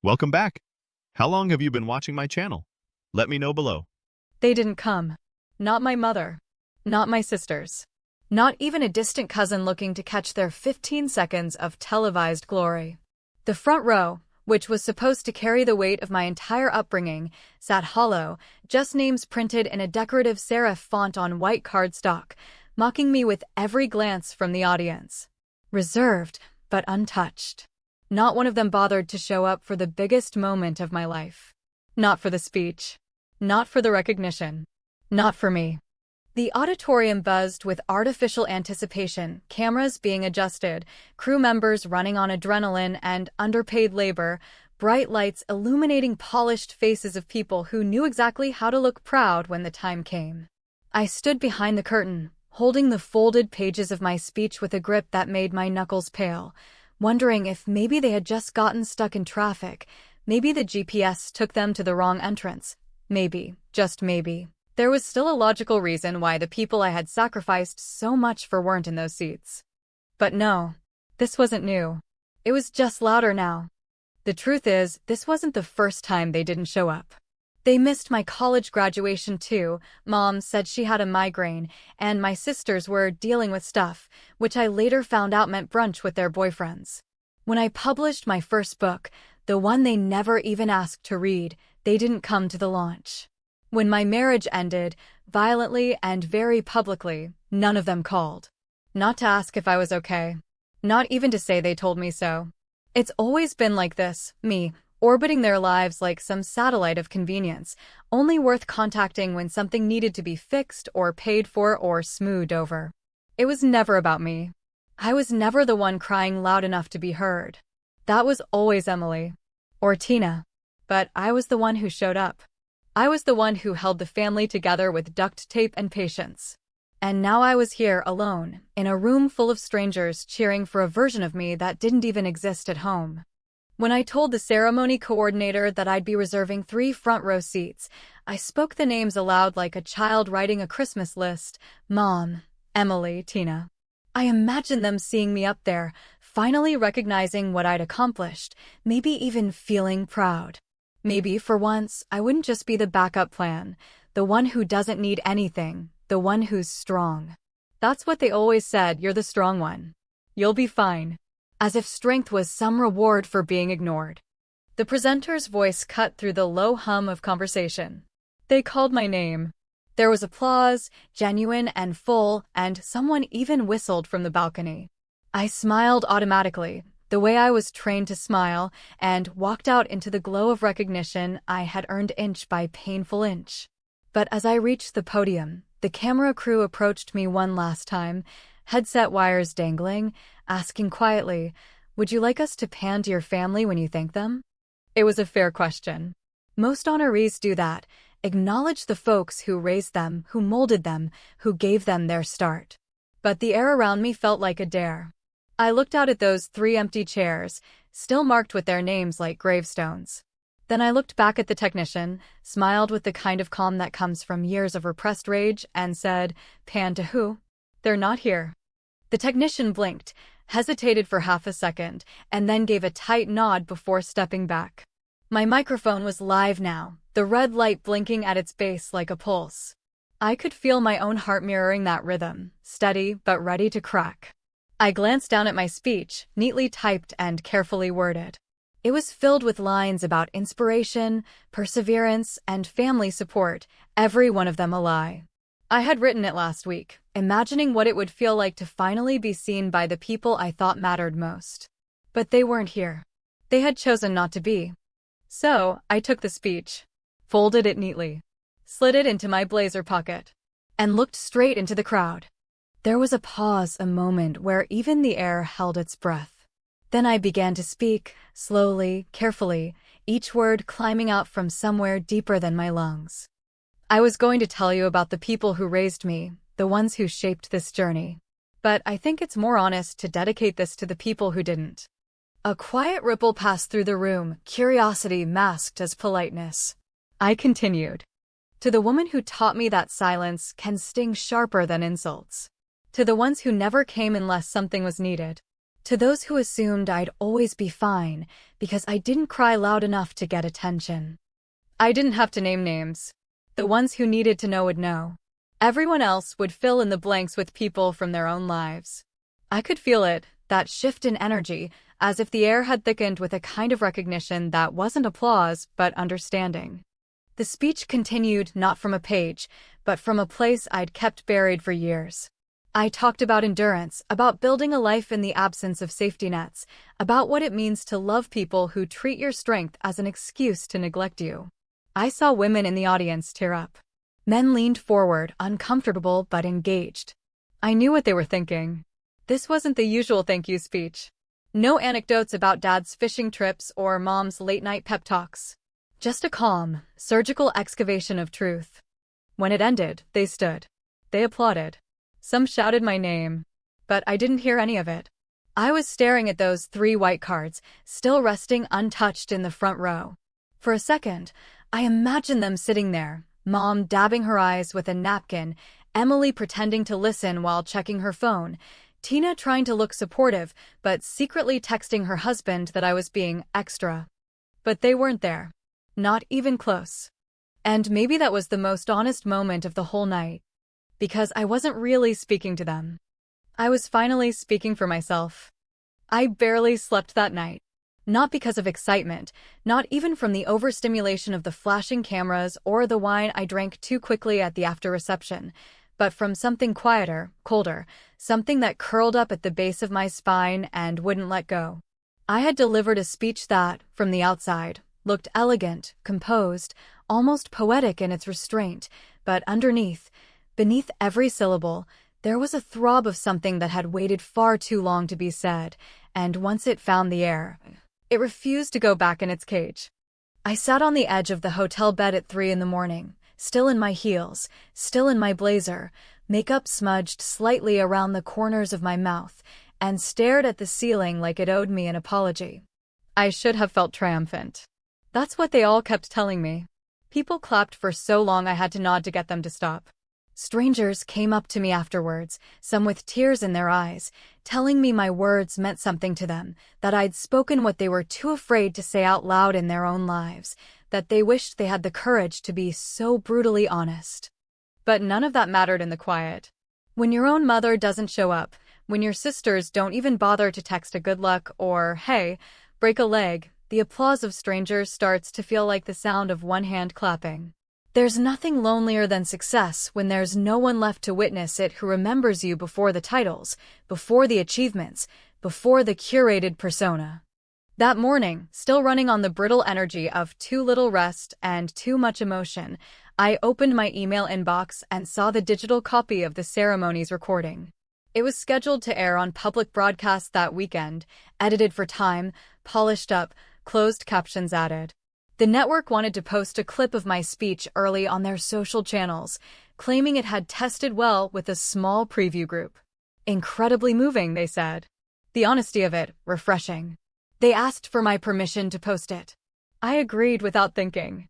Welcome back. How long have you been watching my channel? Let me know below. They didn't come. Not my mother. Not my sisters. Not even a distant cousin looking to catch their 15 seconds of televised glory. The front row, which was supposed to carry the weight of my entire upbringing, sat hollow, just names printed in a decorative serif font on white cardstock, mocking me with every glance from the audience. Reserved, but untouched. Not one of them bothered to show up for the biggest moment of my life. Not for the speech. Not for the recognition. Not for me. The auditorium buzzed with artificial anticipation, cameras being adjusted, crew members running on adrenaline and underpaid labor, bright lights illuminating polished faces of people who knew exactly how to look proud when the time came. I stood behind the curtain, holding the folded pages of my speech with a grip that made my knuckles pale, wondering if maybe they had just gotten stuck in traffic, maybe the GPS took them to the wrong entrance, maybe, just maybe, there was still a logical reason why the people I had sacrificed so much for weren't in those seats. But no, this wasn't new. It was just louder now. The truth is, this wasn't the first time they didn't show up. They missed my college graduation too. Mom said she had a migraine, and my sisters were dealing with stuff, which I later found out meant brunch with their boyfriends. When I published my first book, the one they never even asked to read, they didn't come to the launch. When my marriage ended, violently and very publicly, none of them called. Not to ask if I was okay. Not even to say they told me so. It's always been like this, me, orbiting their lives like some satellite of convenience, only worth contacting when something needed to be fixed or paid for or smoothed over. It was never about me. I was never the one crying loud enough to be heard. That was always Emily. Or Tina. But I was the one who showed up. I was the one who held the family together with duct tape and patience. And now I was here alone, in a room full of strangers cheering for a version of me that didn't even exist at home. When I told the ceremony coordinator that I'd be reserving 3 front-row seats, I spoke the names aloud like a child writing a Christmas list. Mom, Emily, Tina. I imagined them seeing me up there, finally recognizing what I'd accomplished, maybe even feeling proud. Maybe, for once, I wouldn't just be the backup plan, the one who doesn't need anything, the one who's strong. That's what they always said, you're the strong one. You'll be fine. As if strength was some reward for being ignored. The presenter's voice cut through the low hum of conversation. They called my name. There was applause, genuine and full, and someone even whistled from the balcony. I smiled automatically, the way I was trained to smile, and walked out into the glow of recognition I had earned inch by painful inch. But as I reached the podium, the camera crew approached me one last time, headset wires dangling, asking quietly, "Would you like us to pan to your family when you thank them?" It was a fair question. Most honorees do that, acknowledge the folks who raised them, who molded them, who gave them their start. But the air around me felt like a dare. I looked out at those 3 empty chairs, still marked with their names like gravestones. Then I looked back at the technician, smiled with the kind of calm that comes from years of repressed rage, and said, "Pan to who? They're not here." The technician blinked, hesitated for half a second, and then gave a tight nod before stepping back. My microphone was live now, the red light blinking at its base like a pulse. I could feel my own heart mirroring that rhythm, steady but ready to crack. I glanced down at my speech, neatly typed and carefully worded. It was filled with lines about inspiration, perseverance, and family support, every one of them a lie. I had written it last week, imagining what it would feel like to finally be seen by the people I thought mattered most. But they weren't here. They had chosen not to be. So, I took the speech, folded it neatly, slid it into my blazer pocket, and looked straight into the crowd. There was a pause, a moment where even the air held its breath. Then I began to speak, slowly, carefully, each word climbing out from somewhere deeper than my lungs. I was going to tell you about the people who raised me, the ones who shaped this journey. But I think it's more honest to dedicate this to the people who didn't. A quiet ripple passed through the room, curiosity masked as politeness. I continued. To the woman who taught me that silence can sting sharper than insults. To the ones who never came unless something was needed. To those who assumed I'd always be fine because I didn't cry loud enough to get attention. I didn't have to name names. The ones who needed to know would know. Everyone else would fill in the blanks with people from their own lives. I could feel it, that shift in energy, as if the air had thickened with a kind of recognition that wasn't applause, but understanding. The speech continued not from a page, but from a place I'd kept buried for years. I talked about endurance, about building a life in the absence of safety nets, about what it means to love people who treat your strength as an excuse to neglect you. I saw women in the audience tear up. Men leaned forward, uncomfortable but engaged. I knew what they were thinking. This wasn't the usual thank you speech. No anecdotes about dad's fishing trips or mom's late-night pep talks. Just a calm, surgical excavation of truth. When it ended, they stood. They applauded. Some shouted my name, but I didn't hear any of it. I was staring at those 3 white cards, still resting untouched in the front row. For a second, I imagined them sitting there, Mom dabbing her eyes with a napkin, Emily pretending to listen while checking her phone, Tina trying to look supportive, but secretly texting her husband that I was being extra. But they weren't there. Not even close. And maybe that was the most honest moment of the whole night. Because I wasn't really speaking to them. I was finally speaking for myself. I barely slept that night. Not because of excitement, not even from the overstimulation of the flashing cameras or the wine I drank too quickly at the after reception, but from something quieter, colder, something that curled up at the base of my spine and wouldn't let go. I had delivered a speech that, from the outside, looked elegant, composed, almost poetic in its restraint, but underneath, beneath every syllable, there was a throb of something that had waited far too long to be said, and once it found the air, it refused to go back in its cage. I sat on the edge of the hotel bed at 3 in the morning, still in my heels, still in my blazer, makeup smudged slightly around the corners of my mouth, and stared at the ceiling like it owed me an apology. I should have felt triumphant. That's what they all kept telling me. People clapped for so long I had to nod to get them to stop. Strangers came up to me afterwards, some with tears in their eyes, telling me my words meant something to them, that I'd spoken what they were too afraid to say out loud in their own lives, that they wished they had the courage to be so brutally honest. But none of that mattered in the quiet. When your own mother doesn't show up, when your sisters don't even bother to text a good luck or, hey, break a leg, the applause of strangers starts to feel like the sound of one hand clapping. There's nothing lonelier than success when there's no one left to witness it who remembers you before the titles, before the achievements, before the curated persona. That morning, still running on the brittle energy of too little rest and too much emotion, I opened my email inbox and saw the digital copy of the ceremony's recording. It was scheduled to air on public broadcast that weekend, edited for time, polished up, closed captions added. The network wanted to post a clip of my speech early on their social channels, claiming it had tested well with a small preview group. Incredibly moving, they said. The honesty of it, refreshing. They asked for my permission to post it. I agreed without thinking.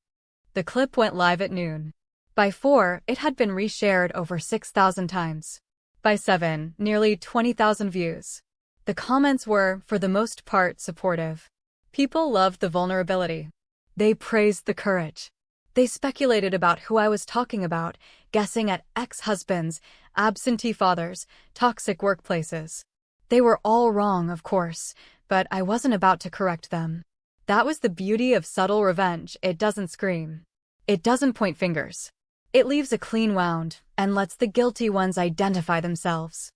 The clip went live at noon. By 4, it had been reshared over 6,000 times. By 7, nearly 20,000 views. The comments were, for the most part, supportive. People loved the vulnerability. They praised the courage. They speculated about who I was talking about, guessing at ex-husbands, absentee fathers, toxic workplaces. They were all wrong, of course, but I wasn't about to correct them. That was the beauty of subtle revenge. It doesn't scream. It doesn't point fingers. It leaves a clean wound and lets the guilty ones identify themselves.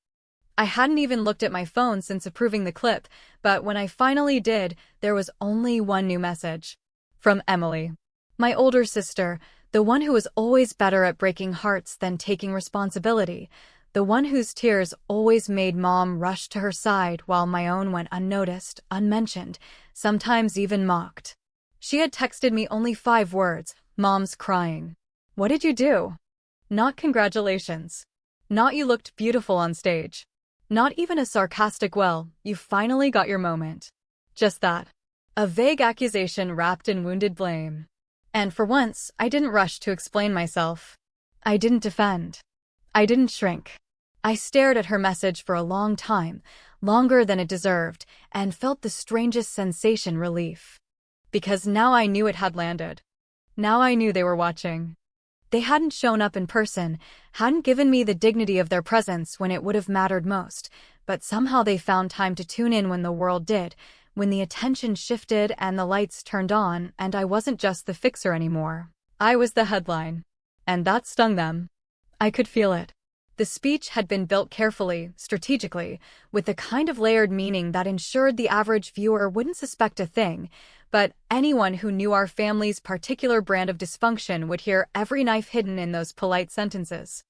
I hadn't even looked at my phone since approving the clip, but when I finally did, there was only one new message. From Emily. My older sister, the one who was always better at breaking hearts than taking responsibility, the one whose tears always made Mom rush to her side while my own went unnoticed, unmentioned, sometimes even mocked. She had texted me only 5 words, Mom's crying. What did you do? Not congratulations. Not you looked beautiful on stage. Not even a sarcastic well, you finally got your moment. Just that. A vague accusation wrapped in wounded blame. And for once, I didn't rush to explain myself. I didn't defend. I didn't shrink. I stared at her message for a long time, longer than it deserved, and felt the strangest sensation relief. Because now I knew it had landed. Now I knew they were watching. They hadn't shown up in person, hadn't given me the dignity of their presence when it would have mattered most, but somehow they found time to tune in when the world did, when the attention shifted and the lights turned on, and I wasn't just the fixer anymore. I was the headline. And that stung them. I could feel it. The speech had been built carefully, strategically, with the kind of layered meaning that ensured the average viewer wouldn't suspect a thing, but anyone who knew our family's particular brand of dysfunction would hear every knife hidden in those polite sentences.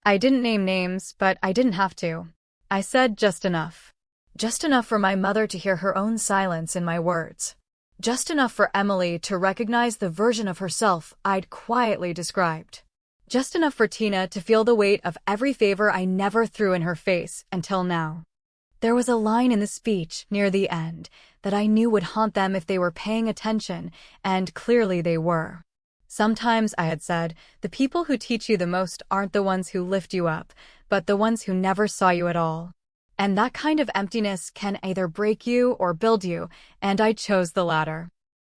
I didn't name names, but I didn't have to. I said just enough. Just enough for my mother to hear her own silence in my words. Just enough for Emily to recognize the version of herself I'd quietly described. Just enough for Tina to feel the weight of every favor I never threw in her face until now. There was a line in the speech, near the end, that I knew would haunt them if they were paying attention, and clearly they were. Sometimes, I had said, the people who teach you the most aren't the ones who lift you up, but the ones who never saw you at all. And that kind of emptiness can either break you or build you, and I chose the latter.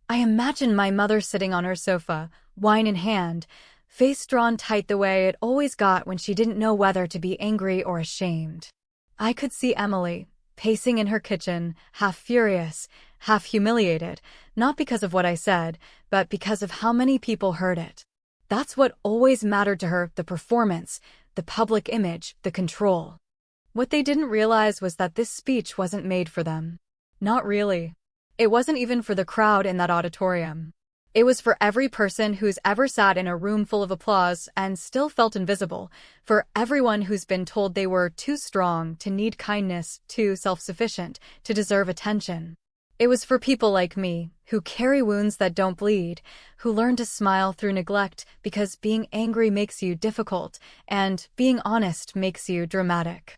I imagined my mother sitting on her sofa, wine in hand, face drawn tight the way it always got when she didn't know whether to be angry or ashamed. I could see Emily, pacing in her kitchen, half furious, half humiliated, not because of what I said, but because of how many people heard it. That's what always mattered to her, the performance, the public image, the control. What they didn't realize was that this speech wasn't made for them. Not really. It wasn't even for the crowd in that auditorium. It was for every person who's ever sat in a room full of applause and still felt invisible, for everyone who's been told they were too strong, to need kindness, too self-sufficient, to deserve attention. It was for people like me, who carry wounds that don't bleed, who learn to smile through neglect because being angry makes you difficult, and being honest makes you dramatic.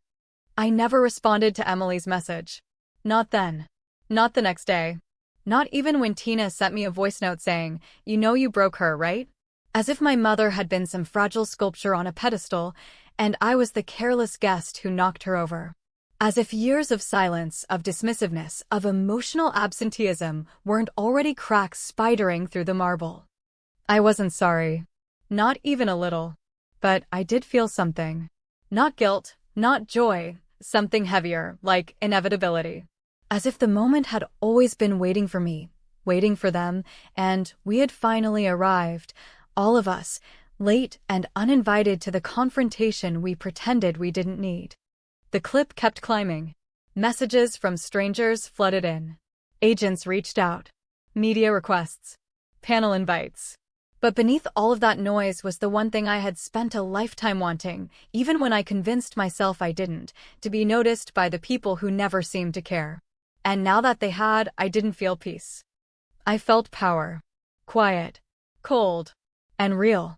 I never responded to Emily's message. Not then. Not the next day. Not even when Tina sent me a voice note saying, "You know you broke her, right?" As if my mother had been some fragile sculpture on a pedestal, and I was the careless guest who knocked her over. As if years of silence, of dismissiveness, of emotional absenteeism weren't already cracks spidering through the marble. I wasn't sorry. Not even a little. But I did feel something. Not guilt, not joy, something heavier, like inevitability. As if the moment had always been waiting for me, waiting for them, and we had finally arrived, all of us, late and uninvited to the confrontation we pretended we didn't need. The clip kept climbing. Messages from strangers flooded in. Agents reached out. Media requests. Panel invites. But beneath all of that noise was the one thing I had spent a lifetime wanting, even when I convinced myself I didn't, to be noticed by the people who never seemed to care. And now that they had, I didn't feel peace. I felt power. Quiet. Cold. And real.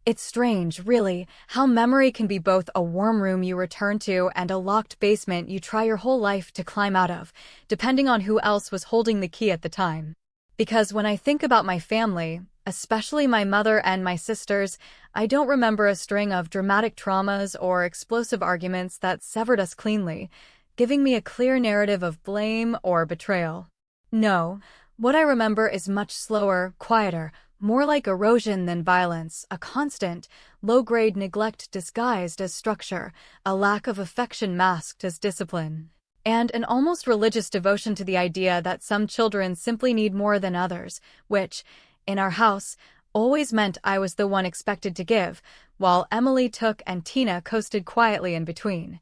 It's strange, really, how memory can be both a warm room you return to and a locked basement you try your whole life to climb out of, depending on who else was holding the key at the time. Because when I think about my family, especially my mother and my sisters, I don't remember a string of dramatic traumas or explosive arguments that severed us cleanly, giving me a clear narrative of blame or betrayal. No, what I remember is much slower, quieter, more like erosion than violence, a constant, low-grade neglect disguised as structure, a lack of affection masked as discipline, and an almost religious devotion to the idea that some children simply need more than others, which, in our house, always meant I was the one expected to give, while Emily took and Tina coasted quietly in between.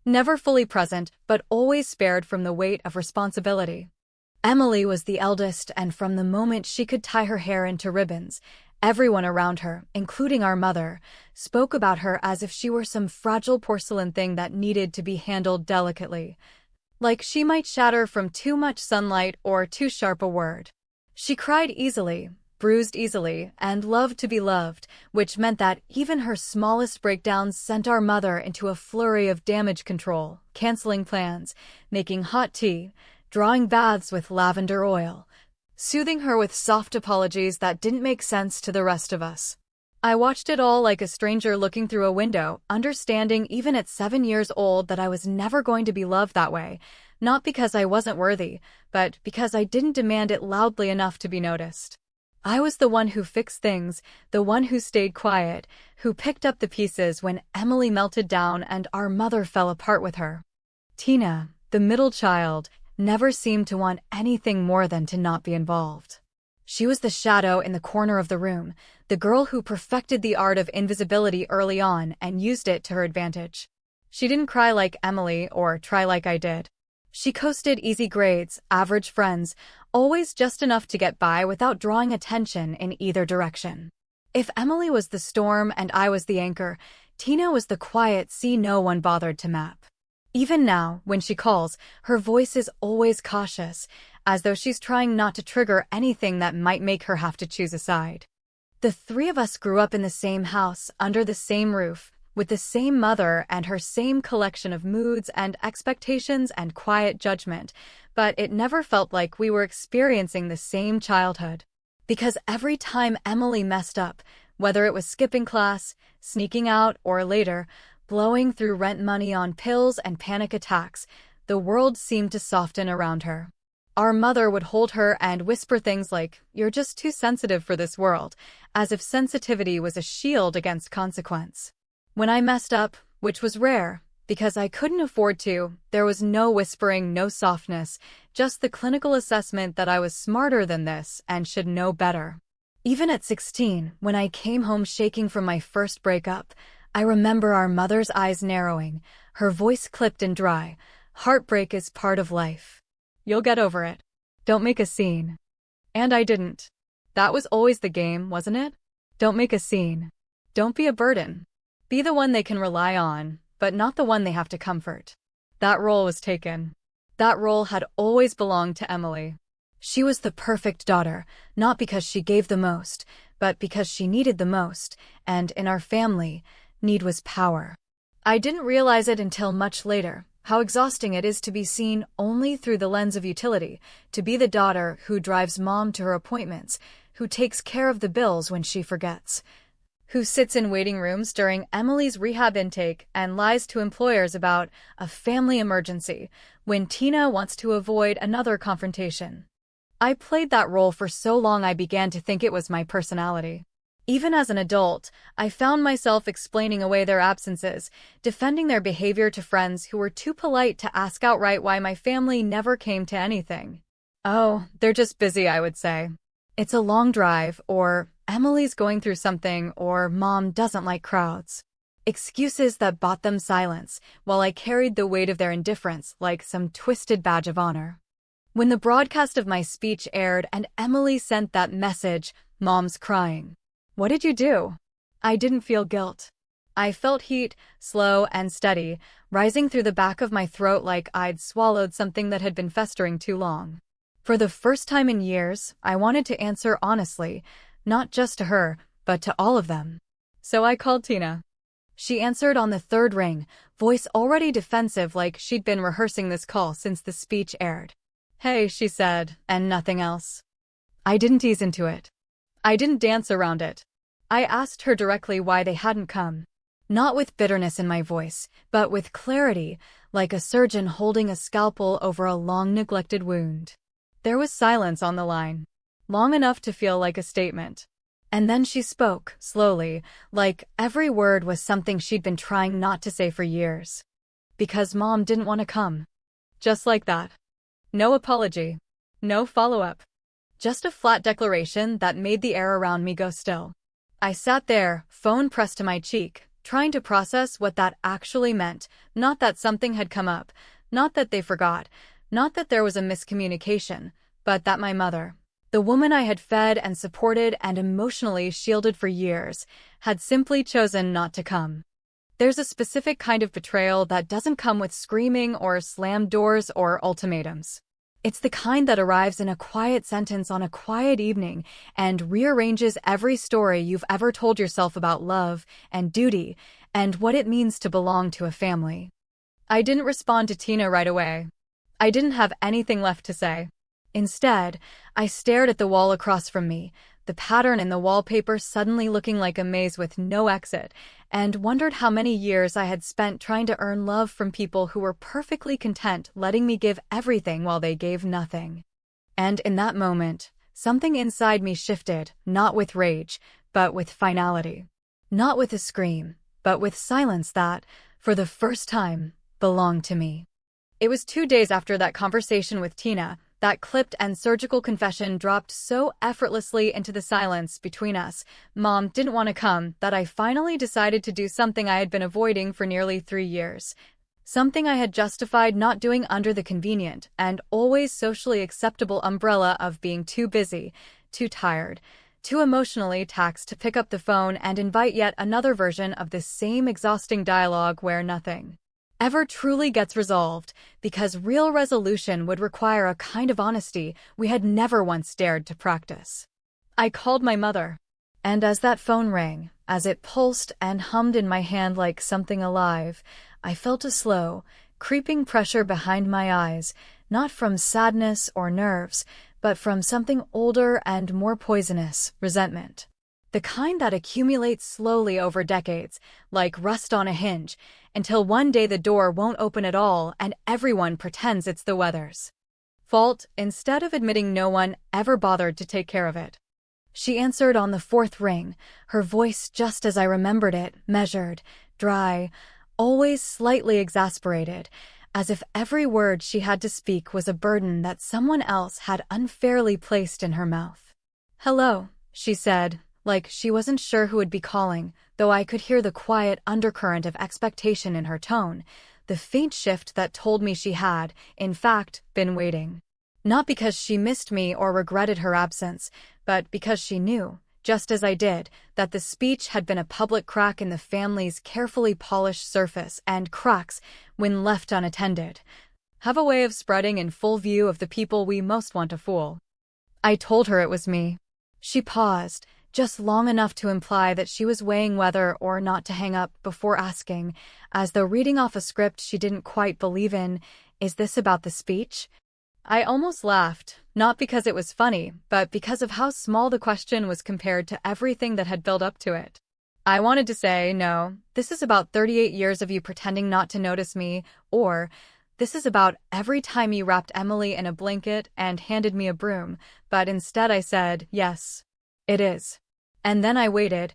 Never fully present, but always spared from the weight of responsibility. Emily was the eldest, and from the moment she could tie her hair into ribbons, everyone around her, including our mother, spoke about her as if she were some fragile porcelain thing that needed to be handled delicately. Like she might shatter from too much sunlight or too sharp a word. She cried easily, bruised easily, and loved to be loved, which meant that even her smallest breakdowns sent our mother into a flurry of damage control, canceling plans, making hot tea, drawing baths with lavender oil, soothing her with soft apologies that didn't make sense to the rest of us. I watched it all like a stranger looking through a window, understanding even at 7 years old that I was never going to be loved that way, not because I wasn't worthy, but because I didn't demand it loudly enough to be noticed. I was the one who fixed things, the one who stayed quiet, who picked up the pieces when Emily melted down and our mother fell apart with her. Tina, the middle child, never seemed to want anything more than to not be involved. She was the shadow in the corner of the room, the girl who perfected the art of invisibility early on and used it to her advantage. She didn't cry like Emily or try like I did. She coasted easy grades, average friends, always just enough to get by without drawing attention in either direction. If Emily was the storm and I was the anchor, Tina was the quiet sea no one bothered to map. Even now, when she calls, her voice is always cautious, as though she's trying not to trigger anything that might make her have to choose a side. The three of us grew up in the same house, under the same roof, with the same mother and her same collection of moods and expectations and quiet judgment, but it never felt like we were experiencing the same childhood. Because every time Emily messed up, whether it was skipping class, sneaking out, or later, blowing through rent money on pills and panic attacks, the world seemed to soften around her. Our mother would hold her and whisper things like, "You're just too sensitive for this world," as if sensitivity was a shield against consequence. When I messed up, which was rare, because I couldn't afford to, there was no whispering, no softness, just the clinical assessment that I was smarter than this and should know better. Even at 16, when I came home shaking from my first breakup, I remember our mother's eyes narrowing, her voice clipped and dry. "Heartbreak is part of life. You'll get over it. Don't make a scene." And I didn't. That was always the game, wasn't it? Don't make a scene. Don't be a burden. Be the one they can rely on, but not the one they have to comfort. That role was taken. That role had always belonged to Emily. She was the perfect daughter, not because she gave the most, but because she needed the most, and in our family, need was power. I didn't realize it until much later, how exhausting it is to be seen only through the lens of utility, to be the daughter who drives mom to her appointments, who takes care of the bills when she forgets, who sits in waiting rooms during Emily's rehab intake and lies to employers about a family emergency when Tina wants to avoid another confrontation. I played that role for so long I began to think it was my personality. Even as an adult, I found myself explaining away their absences, defending their behavior to friends who were too polite to ask outright why my family never came to anything. "Oh, they're just busy," I would say. "It's a long drive," or "Emily's going through something," or "Mom doesn't like crowds." Excuses that bought them silence, while I carried the weight of their indifference like some twisted badge of honor. When the broadcast of my speech aired and Emily sent that message, "Mom's crying," what did you do? I didn't feel guilt. I felt heat, slow and steady, rising through the back of my throat like I'd swallowed something that had been festering too long. For the first time in years, I wanted to answer honestly, not just to her, but to all of them. So I called Tina. She answered on the third ring, voice already defensive like she'd been rehearsing this call since the speech aired. "Hey," she said, and nothing else. I didn't ease into it. I didn't dance around it. I asked her directly why they hadn't come. Not with bitterness in my voice, but with clarity, like a surgeon holding a scalpel over a long-neglected wound. There was silence on the line, long enough to feel like a statement. And then she spoke, slowly, like every word was something she'd been trying not to say for years. "Because Mom didn't want to come." Just like that. No apology. No follow-up. Just a flat declaration that made the air around me go still. I sat there, phone pressed to my cheek, trying to process what that actually meant, not that something had come up, not that they forgot, not that there was a miscommunication, but that my mother, the woman I had fed and supported and emotionally shielded for years, had simply chosen not to come. There's a specific kind of betrayal that doesn't come with screaming or slammed doors or ultimatums. It's the kind that arrives in a quiet sentence on a quiet evening and rearranges every story you've ever told yourself about love and duty and what it means to belong to a family. I didn't respond to Tina right away. I didn't have anything left to say. Instead, I stared at the wall across from me, the pattern in the wallpaper suddenly looking like a maze with no exit, and wondered how many years I had spent trying to earn love from people who were perfectly content letting me give everything while they gave nothing. And in that moment, something inside me shifted, not with rage, but with finality. Not with a scream, but with silence that, for the first time, belonged to me. It was 2 days after that conversation with Tina, that clipped and surgical confession dropped so effortlessly into the silence between us, Mom didn't want to come, that I finally decided to do something I had been avoiding for nearly 3 years. Something I had justified not doing under the convenient and always socially acceptable umbrella of being too busy, too tired, too emotionally taxed to pick up the phone and invite yet another version of this same exhausting dialogue where nothing ever truly gets resolved, because real resolution would require a kind of honesty we had never once dared to practice. I called my mother, and as that phone rang, as it pulsed and hummed in my hand like something alive, I felt a slow, creeping pressure behind my eyes, not from sadness or nerves, but from something older and more poisonous, resentment. The kind that accumulates slowly over decades, like rust on a hinge, until one day the door won't open at all and everyone pretends it's the weather's fault instead of admitting no one ever bothered to take care of it. She answered on the 4th ring, her voice just as I remembered it, measured, dry, always slightly exasperated, as if every word she had to speak was a burden that someone else had unfairly placed in her mouth. "Hello," she said, like she wasn't sure who would be calling, though I could hear the quiet undercurrent of expectation in her tone, the faint shift that told me she had, in fact, been waiting. Not because she missed me or regretted her absence, but because she knew, just as I did, that the speech had been a public crack in the family's carefully polished surface, and cracks, when left unattended, have a way of spreading in full view of the people we most want to fool. I told her it was me. She paused, just long enough to imply that she was weighing whether or not to hang up before asking, as though reading off a script she didn't quite believe in, "Is this about the speech?" I almost laughed, not because it was funny, but because of how small the question was compared to everything that had built up to it. I wanted to say, no, this is about 38 years of you pretending not to notice me, or this is about every time you wrapped Emily in a blanket and handed me a broom, but instead I said, yes, it is. And then I waited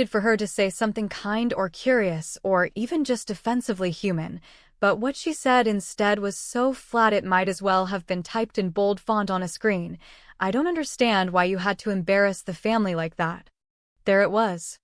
for her to say something kind or curious or even just offensively human, but what she said instead was so flat it might as well have been typed in bold font on a screen. "I don't understand why you had to embarrass the family like that." There it was.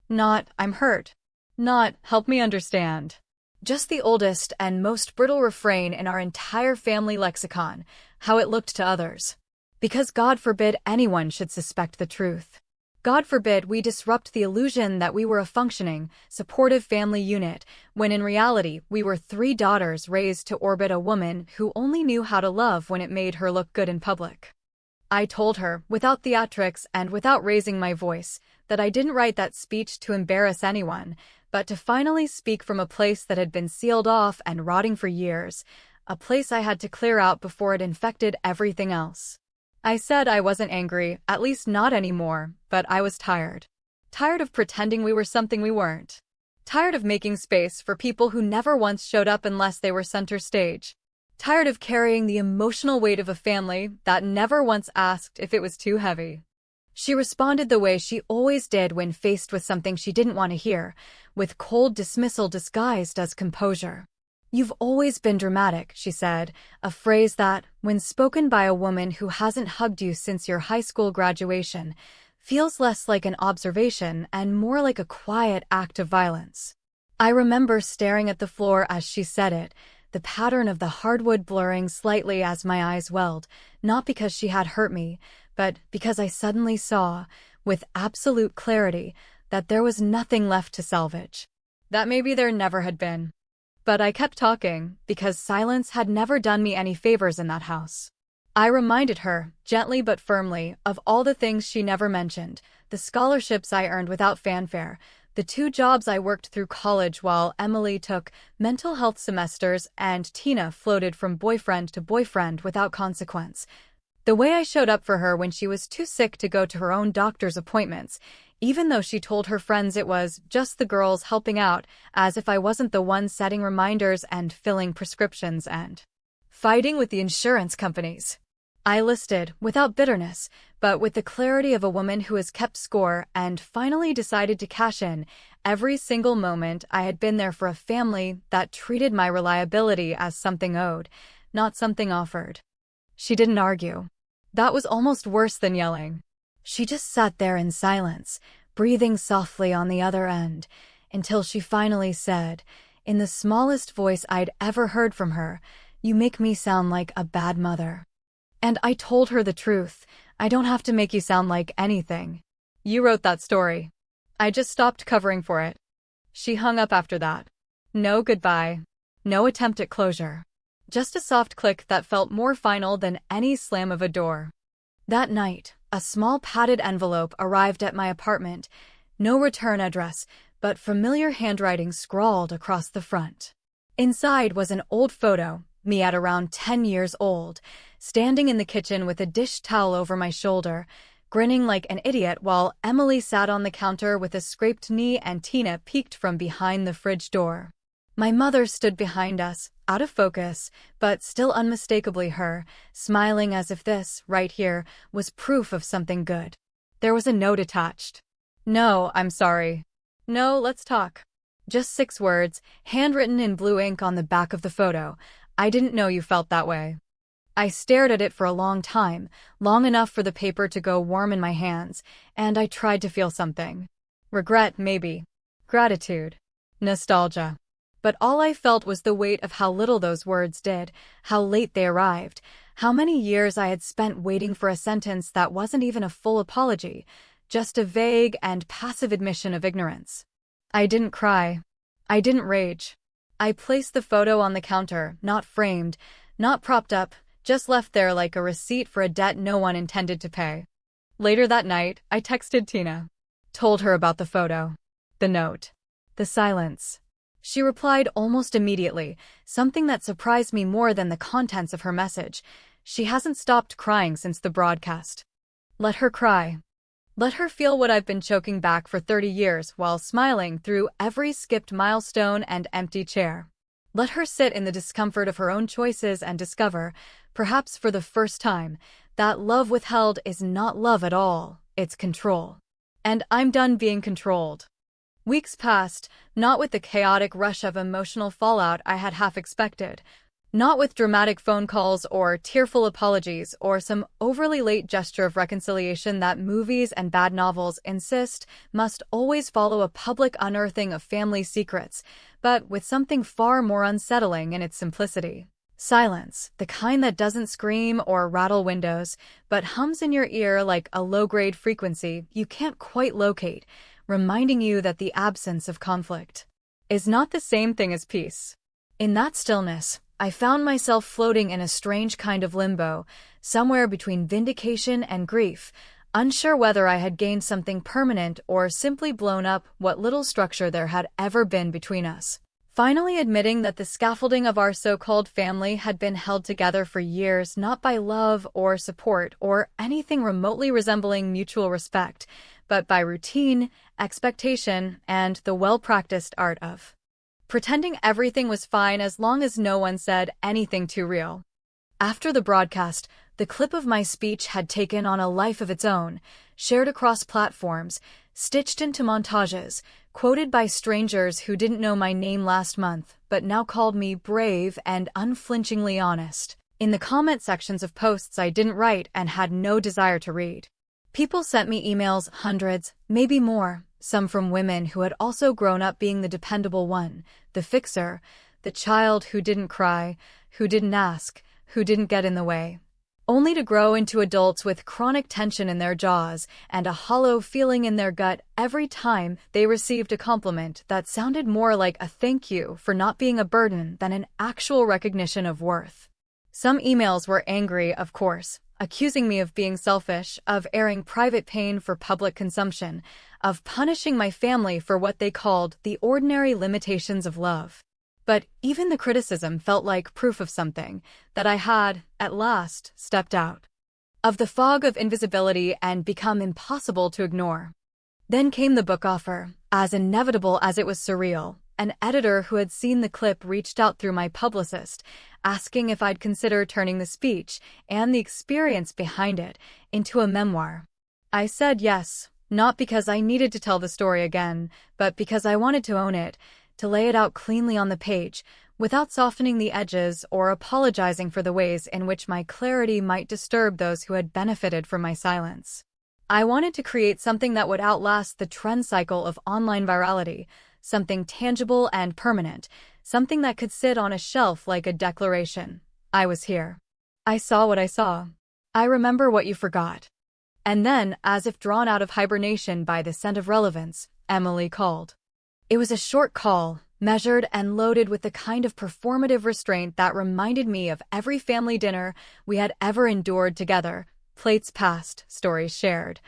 Not, "I'm hurt." Not, "Help me understand." Just the oldest and most brittle refrain in our entire family lexicon, how it looked to others. Because God forbid anyone should suspect the truth. God forbid we disrupt the illusion that we were a functioning, supportive family unit, when in reality we were 3 daughters raised to orbit a woman who only knew how to love when it made her look good in public. I told her, without theatrics and without raising my voice, that I didn't write that speech to embarrass anyone, but to finally speak from a place that had been sealed off and rotting for years, a place I had to clear out before it infected everything else. I said I wasn't angry, at least not anymore, but I was tired. Tired of pretending we were something we weren't. Tired of making space for people who never once showed up unless they were center stage. Tired of carrying the emotional weight of a family that never once asked if it was too heavy. She responded the way she always did when faced with something she didn't want to hear, with cold dismissal disguised as composure. "You've always been dramatic," she said, a phrase that, when spoken by a woman who hasn't hugged you since your high school graduation, feels less like an observation and more like a quiet act of violence. I remember staring at the floor as she said it, the pattern of the hardwood blurring slightly as my eyes welled, not because she had hurt me, but because I suddenly saw, with absolute clarity, that there was nothing left to salvage. That maybe there never had been. But I kept talking, because silence had never done me any favors in that house. I reminded her, gently but firmly, of all the things she never mentioned, the scholarships I earned without fanfare, the 2 jobs I worked through college while Emily took mental health semesters and Tina floated from boyfriend to boyfriend without consequence, The way I showed up for her when she was too sick to go to her own doctor's appointments, even though she told her friends it was just the girls helping out, as if I wasn't the one setting reminders and filling prescriptions and fighting with the insurance companies. I listed, without bitterness, but with the clarity of a woman who has kept score and finally decided to cash in every single moment I had been there for a family that treated my reliability as something owed, not something offered. She didn't argue. That was almost worse than yelling. She just sat there in silence, breathing softly on the other end, until she finally said, in the smallest voice I'd ever heard from her, "You make me sound like a bad mother." And I told her the truth. I don't have to make you sound like anything. You wrote that story. I just stopped covering for it. She hung up after that. No goodbye. No attempt at closure. Just a soft click that felt more final than any slam of a door. That night, a small padded envelope arrived at my apartment. No return address, but familiar handwriting scrawled across the front. Inside was an old photo, me at around 10 years old, standing in the kitchen with a dish towel over my shoulder, grinning like an idiot while Emily sat on the counter with a scraped knee and Tina peeked from behind the fridge door. My mother stood behind us, out of focus, but still unmistakably her, smiling as if this, right here, was proof of something good. There was a note attached. "No, I'm sorry. No, let's talk." Just 6 words, handwritten in blue ink on the back of the photo. "I didn't know you felt that way." I stared at it for a long time, long enough for the paper to go warm in my hands, and I tried to feel something. Regret, maybe. Gratitude. Nostalgia. But all I felt was the weight of how little those words did, how late they arrived, how many years I had spent waiting for a sentence that wasn't even a full apology, just a vague and passive admission of ignorance. I didn't cry. I didn't rage. I placed the photo on the counter, not framed, not propped up, just left there like a receipt for a debt no one intended to pay. Later that night, I texted Tina. Told her about the photo. The note. The silence. She replied almost immediately, something that surprised me more than the contents of her message. She hasn't stopped crying since the broadcast. Let her cry. Let her feel what I've been choking back for 30 years while smiling through every skipped milestone and empty chair. Let her sit in the discomfort of her own choices and discover, perhaps for the first time, that love withheld is not love at all, it's control. And I'm done being controlled. Weeks passed, not with the chaotic rush of emotional fallout I had half expected, not with dramatic phone calls or tearful apologies or some overly late gesture of reconciliation that movies and bad novels insist must always follow a public unearthing of family secrets, but with something far more unsettling in its simplicity. Silence, the kind that doesn't scream or rattle windows, but hums in your ear like a low-grade frequency you can't quite locate, reminding you that the absence of conflict is not the same thing as peace. In that stillness, I found myself floating in a strange kind of limbo, somewhere between vindication and grief, unsure whether I had gained something permanent or simply blown up what little structure there had ever been between us. Finally admitting that the scaffolding of our so-called family had been held together for years not by love or support or anything remotely resembling mutual respect, but by routine, expectation, and the well-practiced art of pretending everything was fine as long as no one said anything too real. After the broadcast, the clip of my speech had taken on a life of its own, shared across platforms, stitched into montages, quoted by strangers who didn't know my name last month but now called me brave and unflinchingly honest, in the comment sections of posts I didn't write and had no desire to read. People sent me emails, hundreds, maybe more, some from women who had also grown up being the dependable one, the fixer, the child who didn't cry, who didn't ask, who didn't get in the way, only to grow into adults with chronic tension in their jaws and a hollow feeling in their gut every time they received a compliment that sounded more like a thank you for not being a burden than an actual recognition of worth. Some emails were angry, of course, accusing me of being selfish, of airing private pain for public consumption, of punishing my family for what they called the ordinary limitations of love. But even the criticism felt like proof of something, that I had, at last, stepped out. of the fog of invisibility and become impossible to ignore. Then came the book offer, as inevitable as it was surreal. An editor who had seen the clip reached out through my publicist, asking if I'd consider turning the speech and the experience behind it into a memoir. I said yes, not because I needed to tell the story again, but because I wanted to own it, to lay it out cleanly on the page, without softening the edges or apologizing for the ways in which my clarity might disturb those who had benefited from my silence. I wanted to create something that would outlast the trend cycle of online virality, something tangible and permanent, something that could sit on a shelf like a declaration. I was here. I saw what I saw. I remember what you forgot. And then, as if drawn out of hibernation by the scent of relevance, Emily called. It was a short call, measured and loaded with the kind of performative restraint that reminded me of every family dinner we had ever endured together, plates passed, stories shared,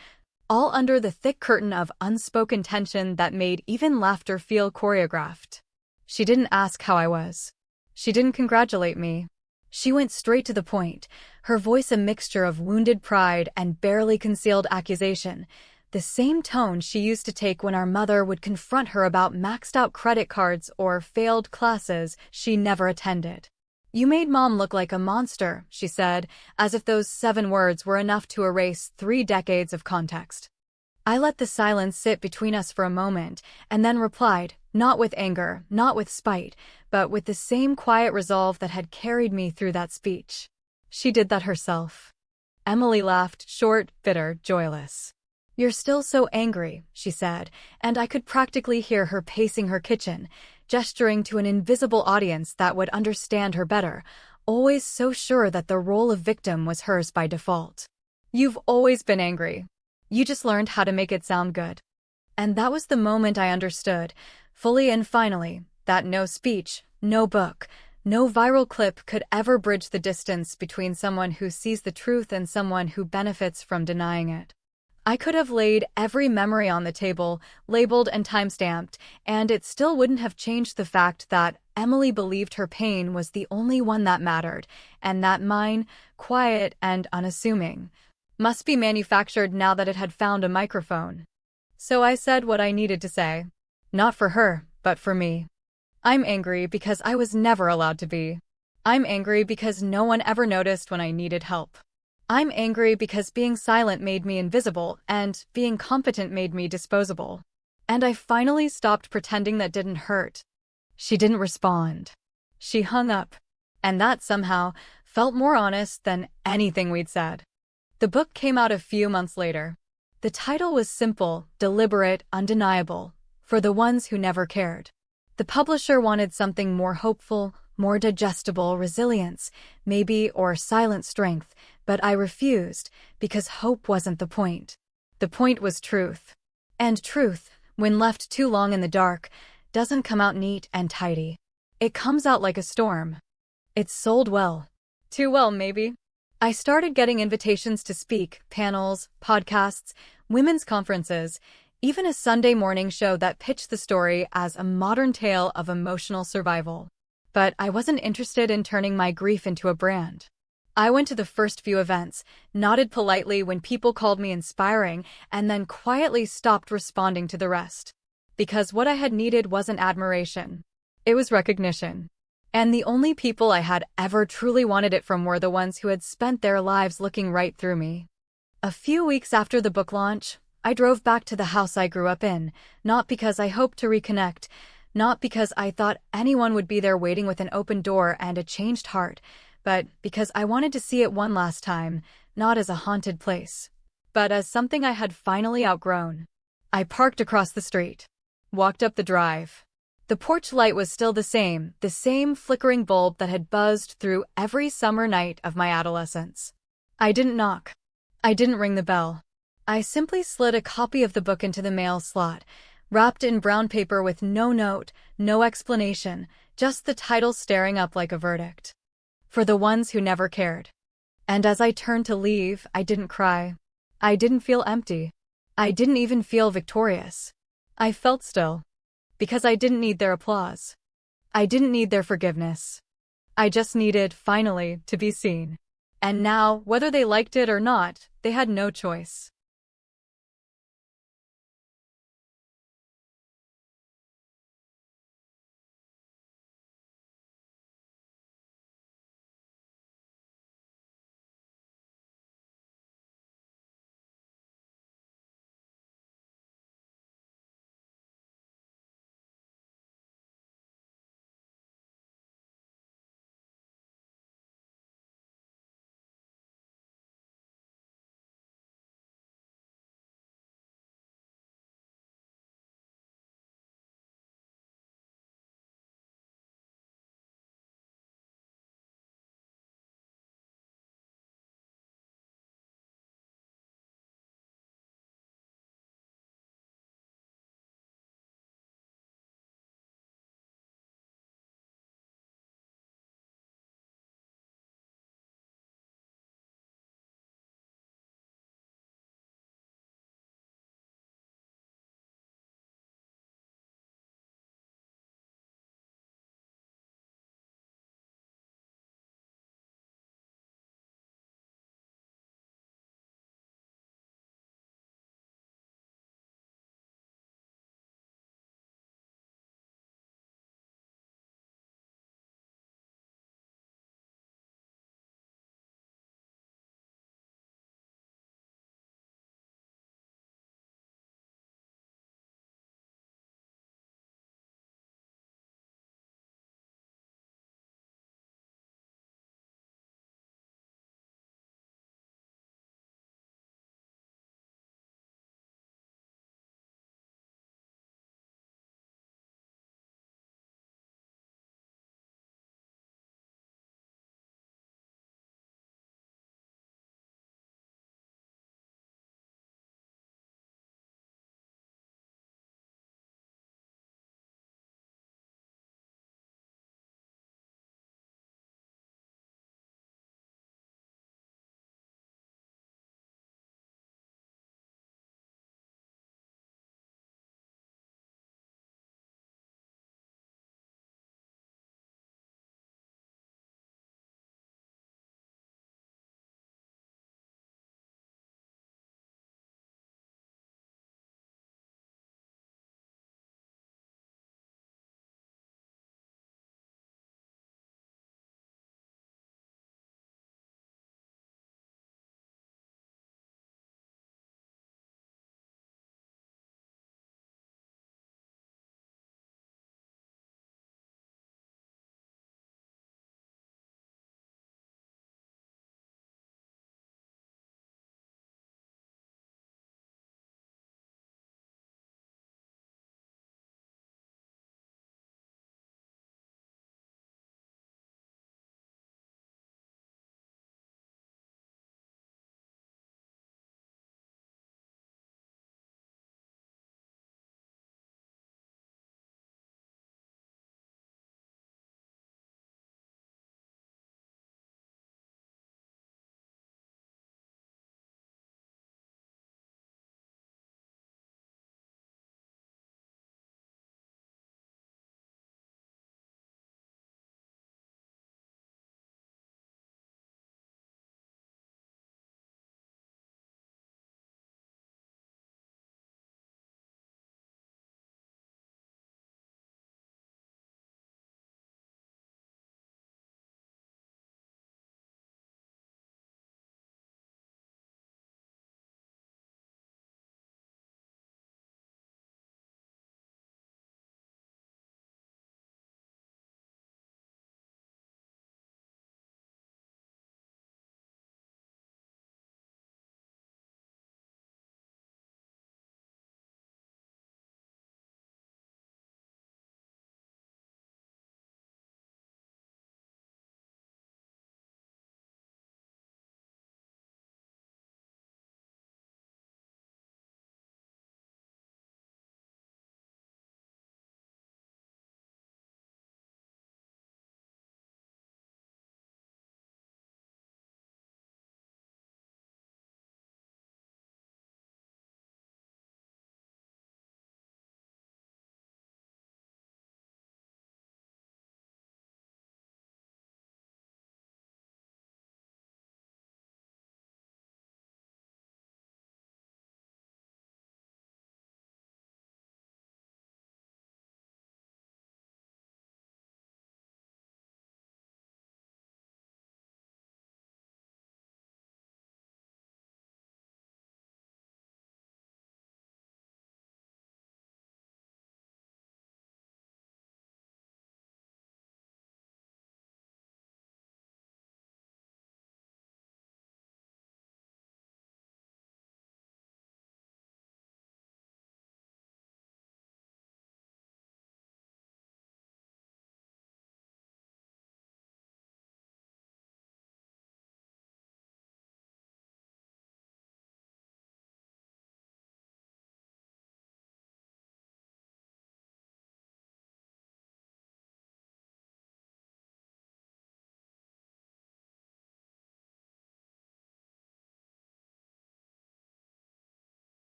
all under the thick curtain of unspoken tension that made even laughter feel choreographed. She didn't ask how I was. She didn't congratulate me. She went straight to the point, her voice a mixture of wounded pride and barely concealed accusation, the same tone she used to take when our mother would confront her about maxed-out credit cards or failed classes she never attended. "You made Mom look like a monster," she said, as if those 7 words were enough to erase 3 decades of context. I let the silence sit between us for a moment, and then replied, not with anger, not with spite, but with the same quiet resolve that had carried me through that speech. "She did that herself." Emily laughed, short, bitter, joyless. "You're still so angry," she said, and I could practically hear her pacing her kitchen, gesturing to an invisible audience that would understand her better, always so sure that the role of victim was hers by default. "You've always been angry. You just learned how to make it sound good." And that was the moment I understood, fully and finally, that no speech, no book, no viral clip could ever bridge the distance between someone who sees the truth and someone who benefits from denying it. I could have laid every memory on the table, labeled and time-stamped, and it still wouldn't have changed the fact that Emily believed her pain was the only one that mattered, and that mine, quiet and unassuming, must be manufactured now that it had found a microphone. So I said what I needed to say. Not for her, but for me. I'm angry because I was never allowed to be. I'm angry because no one ever noticed when I needed help. I'm angry because being silent made me invisible, and being competent made me disposable. And I finally stopped pretending that didn't hurt. She didn't respond. She hung up. And that somehow felt more honest than anything we'd said. The book came out a few months later. The title was simple, deliberate, undeniable, For the Ones Who Never Cared. The publisher wanted something more hopeful, more digestible, resilience, maybe, or silent strength, but I refused, because hope wasn't the point. The point was truth. And truth, when left too long in the dark, doesn't come out neat and tidy. It comes out like a storm. It's sold well. Too well, maybe. I started getting invitations to speak, panels, podcasts, women's conferences, even a Sunday morning show that pitched the story as a modern tale of emotional survival. But I wasn't interested in turning my grief into a brand. I went to the first few events, nodded politely when people called me inspiring, and then quietly stopped responding to the rest. Because what I had needed wasn't admiration. It was recognition. And the only people I had ever truly wanted it from were the ones who had spent their lives looking right through me. A few weeks after the book launch, I drove back to the house I grew up in, not because I hoped to reconnect, not because I thought anyone would be there waiting with an open door and a changed heart, but because I wanted to see it one last time, not as a haunted place, but as something I had finally outgrown. I parked across the street, walked up the drive. The porch light was still the same flickering bulb that had buzzed through every summer night of my adolescence. I didn't knock. I didn't ring the bell. I simply slid a copy of the book into the mail slot, wrapped in brown paper with no note, no explanation, just the title staring up like a verdict. For the Ones Who Never Cared. And as I turned to leave, I didn't cry. I didn't feel empty. I didn't even feel victorious. I felt still. Because I didn't need their applause. I didn't need their forgiveness. I just needed, finally, to be seen. And now, whether they liked it or not, they had no choice.